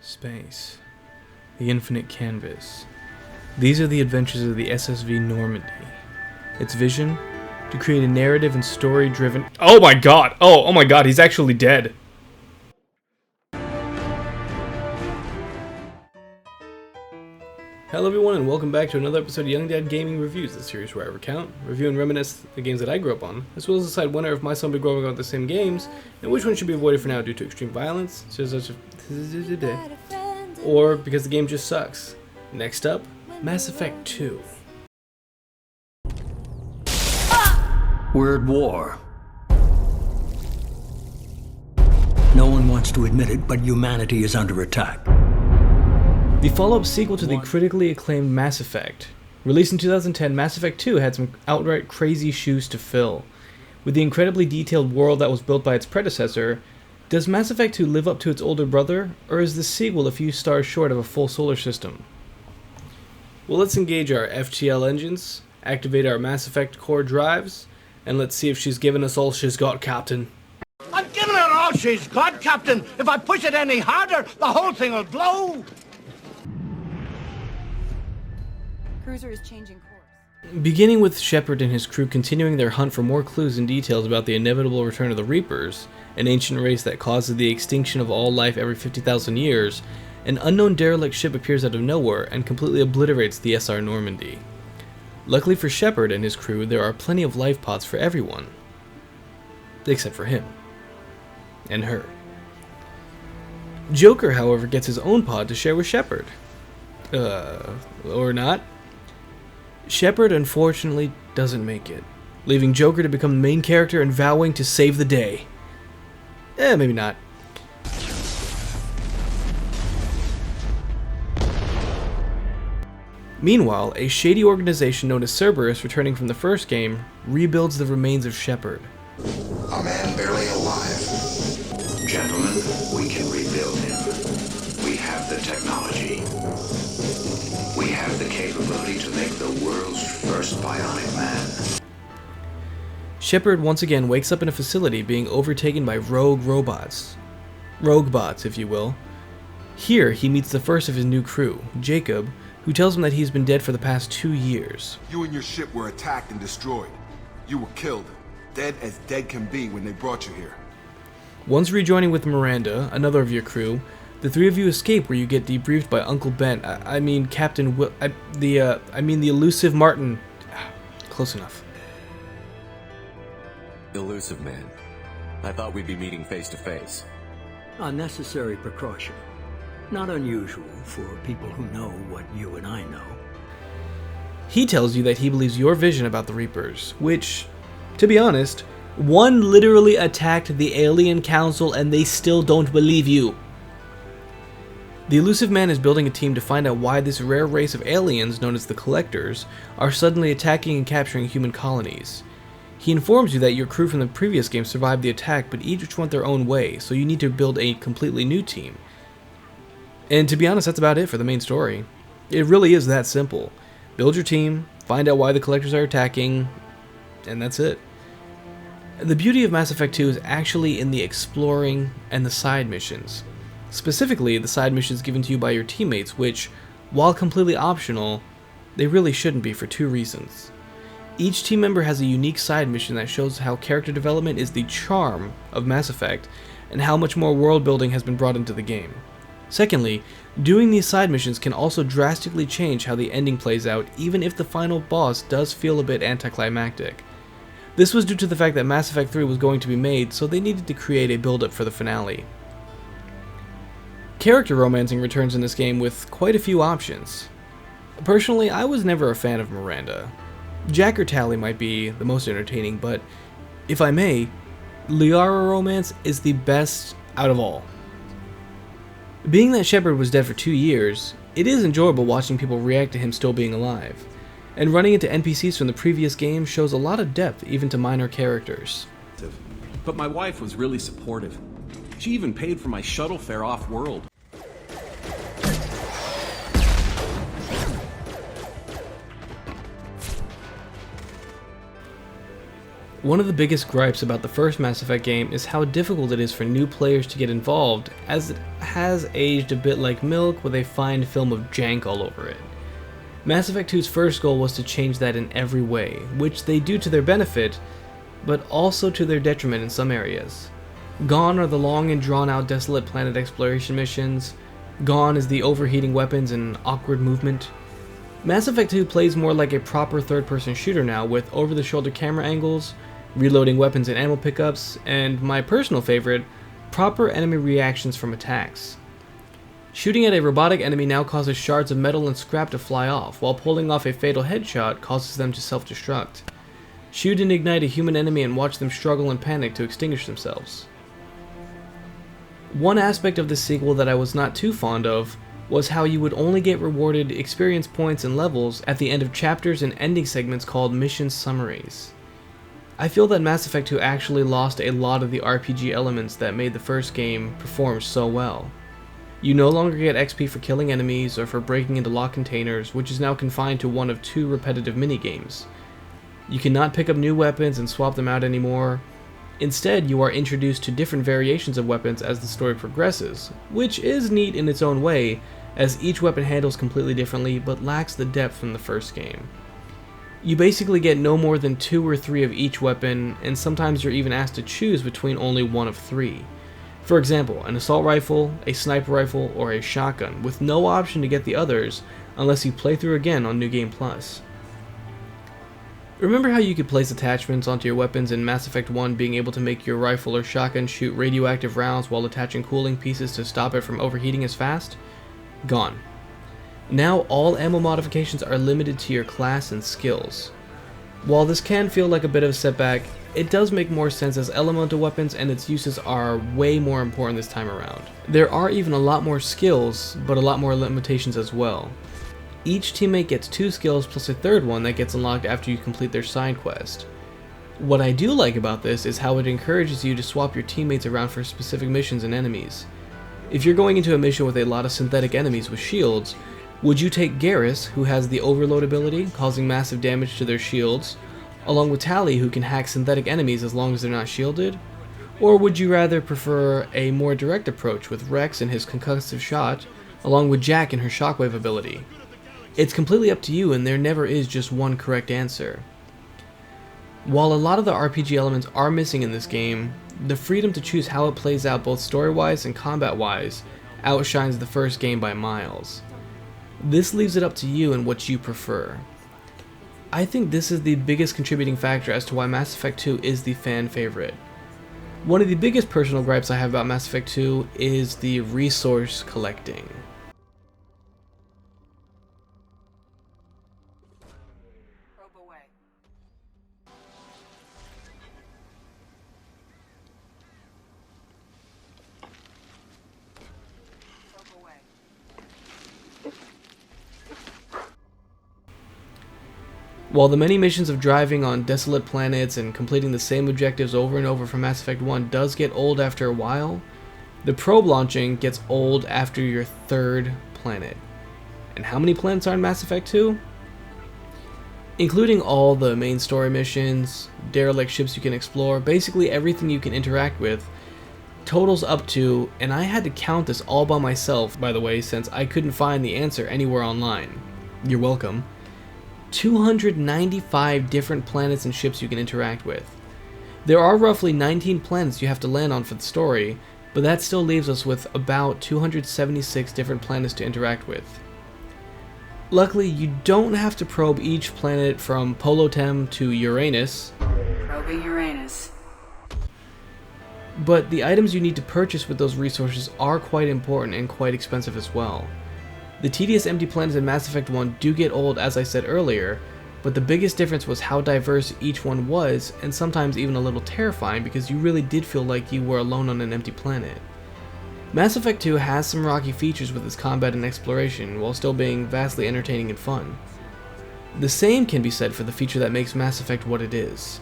Space. The infinite canvas. These are the adventures of the SSV Normandy. Its vision? To create a narrative and story-driven... Oh my god! Oh my god, he's actually dead! Hello everyone and welcome back to another episode of Young Dad Gaming Reviews, the series where I recount, review and reminisce the games that I grew up on, as well as decide whether if my son will be growing up with the same games, and which one should be avoided for now due to extreme violence, or because the game just sucks. Next up, Mass Effect 2. We're at war. No one wants to admit it, but humanity is under attack. The follow-up sequel to the critically acclaimed Mass Effect. Released in 2010, Mass Effect 2 had some outright crazy shoes to fill. With the incredibly detailed world that was built by its predecessor, does Mass Effect 2 live up to its older brother, or is the sequel a few stars short of a full solar system? Well, let's engage our FTL engines, activate our Mass Effect core drives, and let's see if she's given us all she's got, Captain. I'm giving her all she's got, Captain! If I push it any harder, the whole thing will blow! Cruiser is changing course. Beginning with Shepard and his crew continuing their hunt for more clues and details about the inevitable return of the Reapers, an ancient race that causes the extinction of all life every 50,000 years, an unknown derelict ship appears out of nowhere and completely obliterates the SR Normandy. Luckily for Shepard and his crew, there are plenty of life pods for everyone. Except for him. And her. Joker, however, gets his own pod to share with Shepard. Or not. Shepard unfortunately doesn't make it, leaving Joker to become the main character and vowing to save the day. Maybe not. Meanwhile, a shady organization known as Cerberus, returning from the first game, rebuilds the remains of Shepard. A man barely alive. Gentlemen, we can rebuild him. We have the technology. We have the capability to make the world's first bionic man. Shepard once again wakes up in a facility being overtaken by rogue robots. Rogue bots, if you will. Here, he meets the first of his new crew, Jacob, who tells him that he's been dead for the past 2 years. You and your ship were attacked and destroyed. You were killed. Dead as dead can be when they brought you here. Once rejoining with Miranda, another of your crew, the three of you escape where you get debriefed by Uncle Ben. Captain Will... the elusive Martin. Close enough. Elusive man. I thought we'd be meeting face to face. Unnecessary precaution. Not unusual for people who know what you and I know. He tells you that he believes your vision about the Reapers, which, to be honest, one literally attacked the Alien Council and they still don't believe you. The elusive man is building a team to find out why this rare race of aliens, known as the Collectors, are suddenly attacking and capturing human colonies. He informs you that your crew from the previous game survived the attack, but each went their own way, so you need to build a completely new team. And to be honest, that's about it for the main story. It really is that simple. Build your team, find out why the Collectors are attacking, and that's it. The beauty of Mass Effect 2 is actually in the exploring and the side missions. Specifically, the side missions given to you by your teammates, which, while completely optional, they really shouldn't be for 2 reasons. Each team member has a unique side mission that shows how character development is the charm of Mass Effect, and how much more world building has been brought into the game. Secondly, doing these side missions can also drastically change how the ending plays out, even if the final boss does feel a bit anticlimactic. This was due to the fact that Mass Effect 3 was going to be made, so they needed to create a build-up for the finale. Character romancing returns in this game with quite a few options. Personally, I was never a fan of Miranda. Jack or Tally might be the most entertaining, but if I may, Liara romance is the best out of all. Being that Shepard was dead for 2 years, it is enjoyable watching people react to him still being alive, and running into NPCs from the previous game shows a lot of depth even to minor characters. But my wife was really supportive. She even paid for my shuttle fare off-world. One of the biggest gripes about the first Mass Effect game is how difficult it is for new players to get involved, as it has aged a bit like milk with a fine film of jank all over it. Mass Effect 2's first goal was to change that in every way, which they do to their benefit, but also to their detriment in some areas. Gone are the long and drawn-out desolate planet exploration missions. Gone is the overheating weapons and awkward movement. Mass Effect 2 plays more like a proper third-person shooter now, with over-the-shoulder camera angles, reloading weapons and ammo pickups, and my personal favorite, proper enemy reactions from attacks. Shooting at a robotic enemy now causes shards of metal and scrap to fly off, while pulling off a fatal headshot causes them to self-destruct. Shoot and ignite a human enemy and watch them struggle and panic to extinguish themselves. One aspect of this sequel that I was not too fond of was how you would only get rewarded experience points and levels at the end of chapters and ending segments called mission summaries. I feel that Mass Effect 2 actually lost a lot of the RPG elements that made the first game perform so well. You no longer get XP for killing enemies or for breaking into locked containers, which is now confined to one of 2 repetitive minigames. You cannot pick up new weapons and swap them out anymore. Instead, you are introduced to different variations of weapons as the story progresses, which is neat in its own way, as each weapon handles completely differently but lacks the depth from the first game. You basically get no more than 2 or 3 of each weapon, and sometimes you're even asked to choose between only one of 3. For example, an assault rifle, a sniper rifle, or a shotgun, with no option to get the others unless you play through again on New Game Plus. Remember how you could place attachments onto your weapons in Mass Effect 1, being able to make your rifle or shotgun shoot radioactive rounds while attaching cooling pieces to stop it from overheating as fast? Gone. Now all ammo modifications are limited to your class and skills. While this can feel like a bit of a setback, it does make more sense as elemental weapons and its uses are way more important this time around. There are even a lot more skills, but a lot more limitations as well. Each teammate gets 2 skills plus a third one that gets unlocked after you complete their side quest. What I do like about this is how it encourages you to swap your teammates around for specific missions and enemies. If you're going into a mission with a lot of synthetic enemies with shields, would you take Garrus, who has the overload ability, causing massive damage to their shields, along with Tali, who can hack synthetic enemies as long as they're not shielded? Or would you rather prefer a more direct approach with Rex and his concussive shot, along with Jack and her shockwave ability? It's completely up to you, and there never is just one correct answer. While a lot of the RPG elements are missing in this game, the freedom to choose how it plays out both story-wise and combat-wise outshines the first game by miles. This leaves it up to you and what you prefer. I think this is the biggest contributing factor as to why Mass Effect 2 is the fan favorite. One of the biggest personal gripes I have about Mass Effect 2 is the resource collecting. While the many missions of driving on desolate planets and completing the same objectives over and over from Mass Effect 1 does get old after a while, the probe launching gets old after your 3rd planet. And how many planets are in Mass Effect 2? Including all the main story missions, derelict ships you can explore, basically everything you can interact with, totals up to, and I had to count this all by myself, by the way, since I couldn't find the answer anywhere online. You're welcome. 295 different planets and ships you can interact with. There are roughly 19 planets you have to land on for the story, but that still leaves us with about 276 different planets to interact with. Luckily, you don't have to probe each planet from Polotem to Uranus. Probing Uranus. But the items you need to purchase with those resources are quite important and quite expensive as well. The tedious empty planets in Mass Effect 1 do get old, as I said earlier, but the biggest difference was how diverse each one was, and sometimes even a little terrifying because you really did feel like you were alone on an empty planet. Mass Effect 2 has some rocky features with its combat and exploration, while still being vastly entertaining and fun. The same can be said for the feature that makes Mass Effect what it is: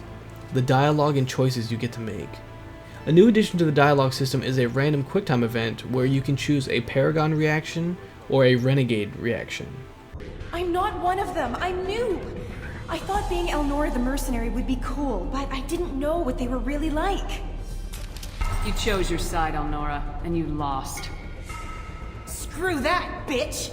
the dialogue and choices you get to make. A new addition to the dialogue system is a random QuickTime event where you can choose a Paragon reaction or a Renegade reaction. I'm not one of them. I'm new. I thought being Elnora the mercenary would be cool, but I didn't know what they were really like. You chose your side, Elnora, and you lost. Screw that, bitch!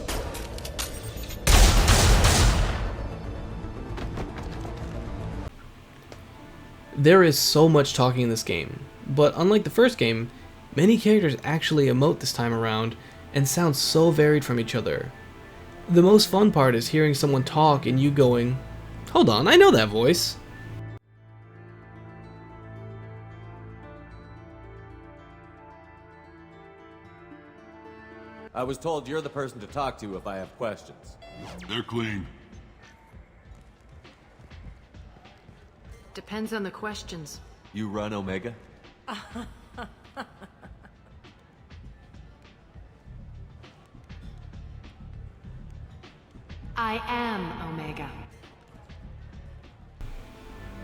There is so much talking in this game, but unlike the first game, many characters actually emote this time around and sound so varied from each other. The most fun part is hearing someone talk and you going, "Hold on, I know that voice." I was told you're the person to talk to if I have questions. They're clean. Depends on the questions. You run Omega? I am Omega.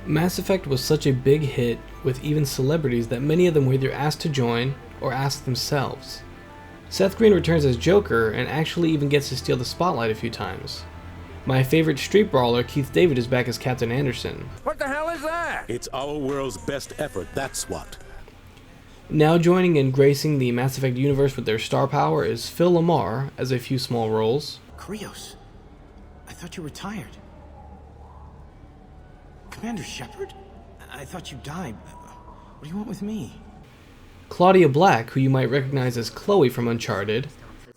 Mass Effect was such a big hit with even celebrities that many of them were either asked to join or asked themselves. Seth Green returns as Joker and actually even gets to steal the spotlight a few times. My favorite street brawler, Keith David, is back as Captain Anderson. What the hell is that? It's our world's best effort, that's what. Now joining and gracing the Mass Effect universe with their star power is Phil Lamar as a few small roles. Krios, I thought you retired. Commander Shepard? I thought you died. What do you want with me? Claudia Black, who you might recognize as Chloe from Uncharted.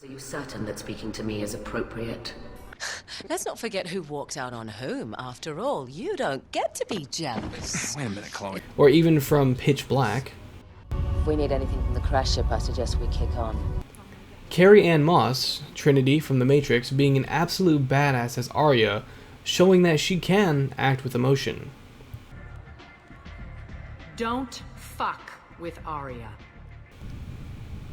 Are you certain that speaking to me is appropriate? Let's not forget who walked out on whom. After all, you don't get to be jealous. Wait a minute, Chloe. Or even from Pitch Black. If we need anything from the crash ship, I suggest we kick on. Carrie Ann Moss, Trinity from The Matrix, being an absolute badass as Arya, showing that she can act with emotion. Don't fuck with Arya.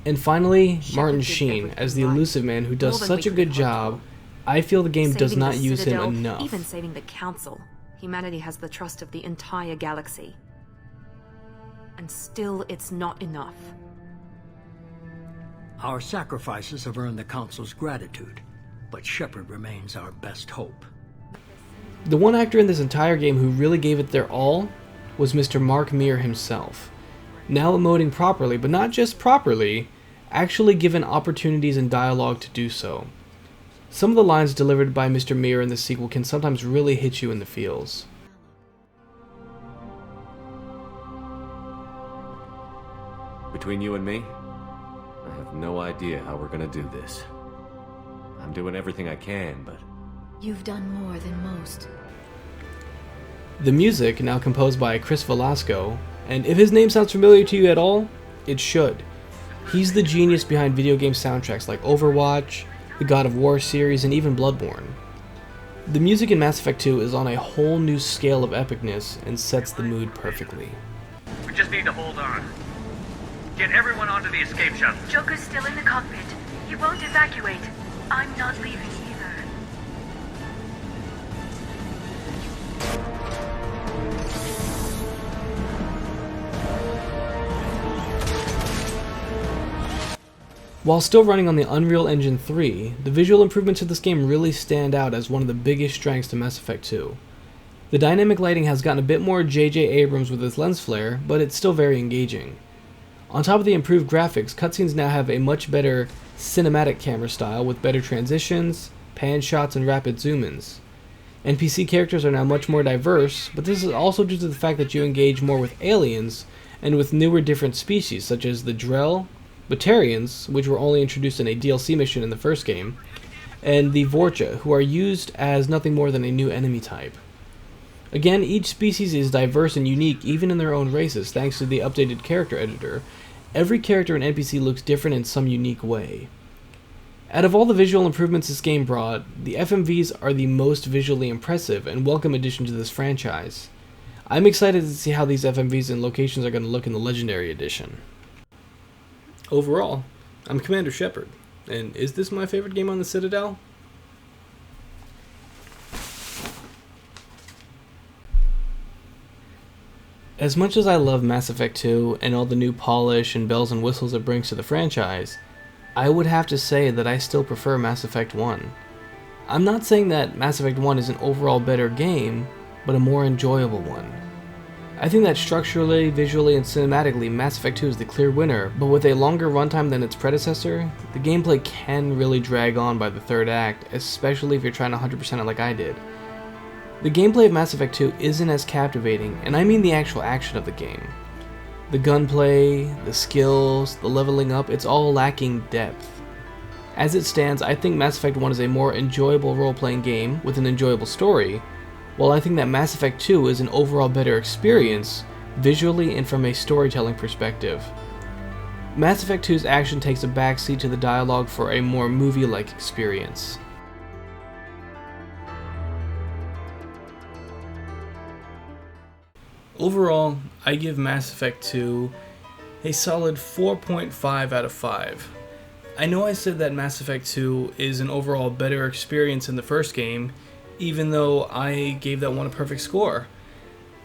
And finally, Martin Sheen as the elusive man who does such a good job. I feel the game does not use him enough. Even saving the Council, humanity has the trust of the entire galaxy. And still, it's not enough. Our sacrifices have earned the Council's gratitude, but Shepard remains our best hope. The one actor in this entire game who really gave it their all was Mr. Mark Meer himself. Now emoting properly, but not just properly, actually given opportunities and dialogue to do so. Some of the lines delivered by Mr. Meer in the sequel can sometimes really hit you in the feels. Between you and me, I have no idea how we're gonna do this. I'm doing everything I can, but... You've done more than most. The music, now composed by Chris Velasco, and if his name sounds familiar to you at all, it should. He's the genius behind video game soundtracks like Overwatch, the God of War series, and even Bloodborne. The music in Mass Effect 2 is on a whole new scale of epicness and sets the mood perfectly. We just need to hold on. Get everyone onto the escape shuttle. Joker's still in the cockpit. He won't evacuate. I'm not leaving either. While still running on the Unreal Engine 3, the visual improvements of this game really stand out as one of the biggest strengths to Mass Effect 2. The dynamic lighting has gotten a bit more J.J. Abrams with its lens flare, but it's still very engaging. On top of the improved graphics, cutscenes now have a much better cinematic camera style with better transitions, pan shots, and rapid zoom-ins. NPC characters are now much more diverse, but this is also due to the fact that you engage more with aliens and with newer different species such as the Drell, Batarians, which were only introduced in a DLC mission in the first game, and the Vorcha, who are used as nothing more than a new enemy type. Again, each species is diverse and unique even in their own races thanks to the updated character editor. Every character and NPC looks different in some unique way. Out of all the visual improvements this game brought, the FMVs are the most visually impressive and welcome addition to this franchise. I'm excited to see how these FMVs and locations are going to look in the Legendary Edition. Overall, I'm Commander Shepard, and is this my favorite game on the Citadel? As much as I love Mass Effect 2 and all the new polish and bells and whistles it brings to the franchise, I would have to say that I still prefer Mass Effect 1. I'm not saying that Mass Effect 1 is an overall better game, but a more enjoyable one. I think that structurally, visually, and cinematically, Mass Effect 2 is the clear winner, but with a longer runtime than its predecessor, the gameplay can really drag on by the third act, especially if you're trying to 100% it like I did. The gameplay of Mass Effect 2 isn't as captivating, and I mean the actual action of the game. The gunplay, the skills, the leveling up, it's all lacking depth. As it stands, I think Mass Effect 1 is a more enjoyable role-playing game with an enjoyable story, while I think that Mass Effect 2 is an overall better experience, visually and from a storytelling perspective. Mass Effect 2's action takes a backseat to the dialogue for a more movie-like experience. Overall, I give Mass Effect 2 a solid 4.5 out of 5. I know I said that Mass Effect 2 is an overall better experience than the first game, even though I gave that one a perfect score.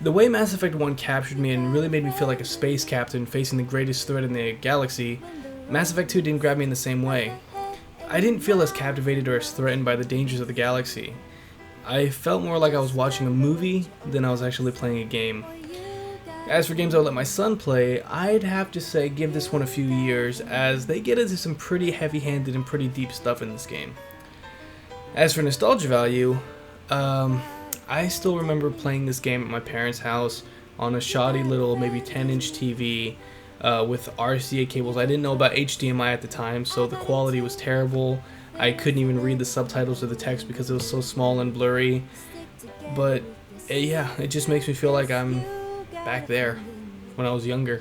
The way Mass Effect 1 captured me and really made me feel like a space captain facing the greatest threat in the galaxy, Mass Effect 2 didn't grab me in the same way. I didn't feel as captivated or as threatened by the dangers of the galaxy. I felt more like I was watching a movie than I was actually playing a game. As for games I would let my son play, I'd have to say give this one a few years, as they get into some pretty heavy-handed and pretty deep stuff in this game. As for nostalgia value, I still remember playing this game at my parents' house on a shoddy little maybe 10-inch TV with RCA cables. I didn't know about HDMI at the time, so the quality was terrible. I couldn't even read the subtitles of the text because it was so small and blurry. But yeah, it just makes me feel like I'm back there when I was younger.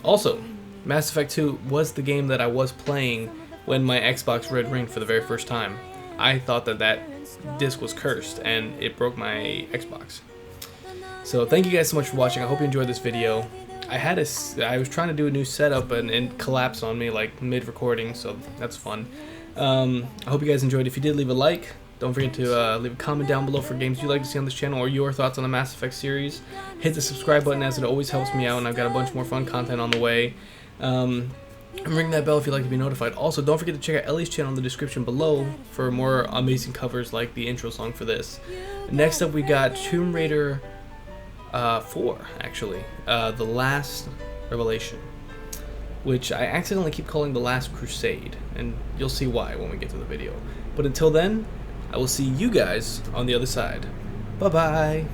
Also, Mass Effect 2 was the game that I was playing when my Xbox Red ringed for the very first time. I thought that disc was cursed and it broke my Xbox. So thank you guys so much for watching. I hope you enjoyed this video. I was trying to do a new setup and it collapsed on me like mid-recording, so that's fun. I hope you guys enjoyed. If you did, leave a like. Don't forget to leave a comment down below for games you'd like to see on this channel or your thoughts on the Mass Effect series. Hit the subscribe button, as it always helps me out, and I've got a bunch more fun content on the way. And ring that bell if you'd like to be notified. Also, don't forget to check out Ellie's channel in the description below for more amazing covers like the intro song for this. Next up, we got Tomb Raider 4, actually. The Last Revelation, which I accidentally keep calling The Last Crusade, and you'll see why when we get to the video. But until then, I will see you guys on the other side. Bye-bye!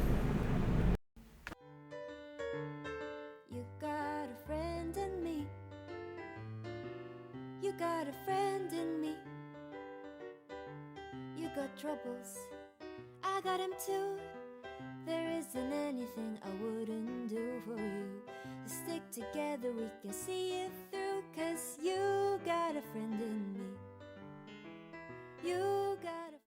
You got a friend in me. You got troubles, I got him too. There isn't anything I wouldn't do for you. To stick together, we can see it through, 'cause